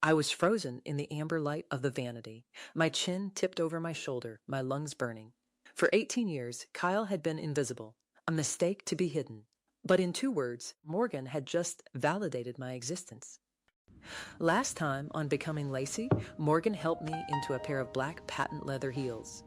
I was frozen in the amber light of the vanity, my chin tipped over my shoulder, my lungs burning. For 18 years, Kyle had been invisible, a mistake to be hidden. But in 2 words, Morgan had just validated my existence. Last time on Becoming Lacey, Morgan helped me into a pair of black patent leather heels.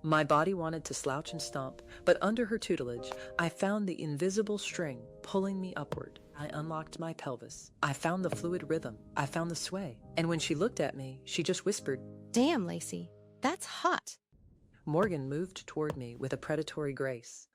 My body wanted to slouch and stomp, but under her tutelage, I found the invisible string pulling me upward. I unlocked my pelvis. I found the fluid rhythm. I found the sway. And when she looked at me, she just whispered, "Damn, Lacey, that's hot." Morgan moved toward me with a predatory grace.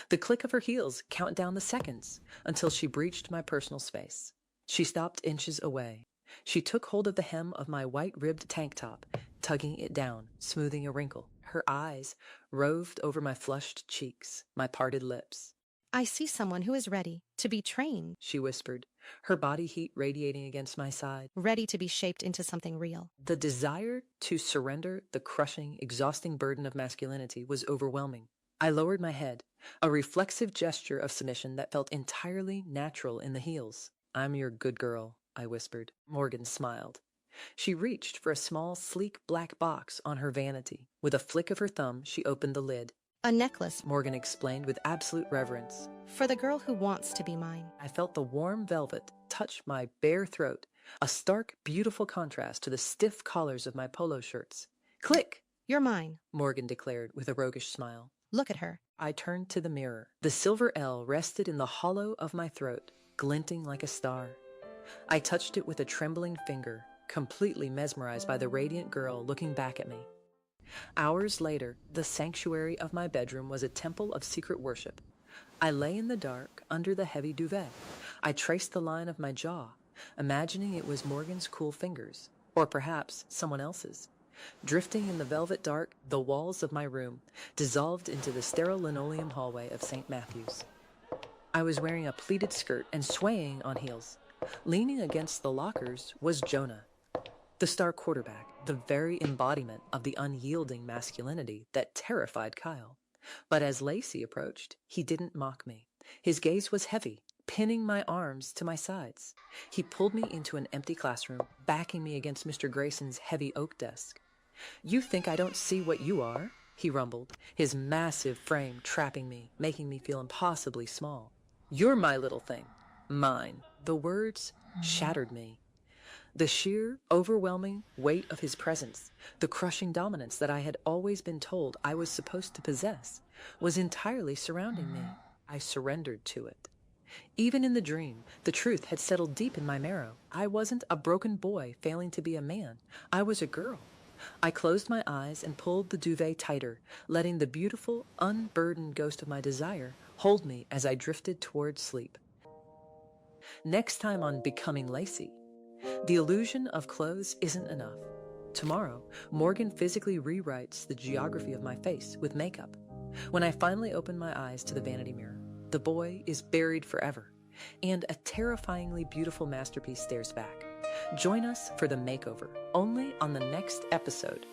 The click of her heels count down the seconds until she breached my personal space. She stopped inches away. She took hold of the hem of my white-ribbed tank top, tugging it down, smoothing a wrinkle. Her eyes roved over my flushed cheeks, my parted lips. "I see someone who is ready to be trained," she whispered, her body heat radiating against my side. "ready to be shaped into something real." The desire to surrender the crushing, exhausting burden of masculinity was overwhelming. I lowered my head, a reflexive gesture of submission that felt entirely natural in the heels. "I'm your good girl," I whispered. Morgan smiled. She reached for a small, sleek black box on her vanity. With a flick of her thumb, she opened the lid. "A necklace," Morgan explained with absolute reverence. "for the girl who wants to be mine." I felt the warm velvet touch my bare throat, a stark, beautiful contrast to the stiff collars of my polo shirts. "Click!" "You're mine," Morgan declared with a roguish smile. "Look at her." I turned to the mirror. The silver L rested in the hollow of my throat, glinting like a star. I touched it with a trembling finger, completely mesmerized by the radiant girl looking back at me. Hours later, the sanctuary of my bedroom was a temple of secret worship. I lay in the dark under the heavy duvet. I traced the line of my jaw, imagining it was Morgan's cool fingers, or perhaps someone else's. Drifting in the velvet dark, the walls of my room dissolved into the sterile linoleum hallway of St. Matthew's. I was wearing a pleated skirt and swaying on heels. Leaning against the lockers was Jonah, the star quarterback, the very embodiment of the unyielding masculinity that terrified Kyle. But as Lacey approached, he didn't mock me. His gaze was heavy, pinning my arms to my sides. He pulled me into an empty classroom, backing me against Mr. Grayson's heavy oak desk. "You think I don't see what you are?" he rumbled, his massive frame trapping me, making me feel impossibly small. "You're my little thing. Mine." The words shattered me. The sheer, overwhelming weight of his presence, the crushing dominance that I had always been told I was supposed to possess, was entirely surrounding me. I surrendered to it. Even in the dream, the truth had settled deep in my marrow. I wasn't a broken boy failing to be a man. I was a girl. I closed my eyes and pulled the duvet tighter, letting the beautiful, unburdened ghost of my desire hold me as I drifted toward sleep. Next time on Becoming Lacey, the illusion of clothes isn't enough. Tomorrow, Morgan physically rewrites the geography of my face with makeup. When I finally open my eyes to the vanity mirror, the boy is buried forever, and a terrifyingly beautiful masterpiece stares back. Join us for the makeover, only on the next episode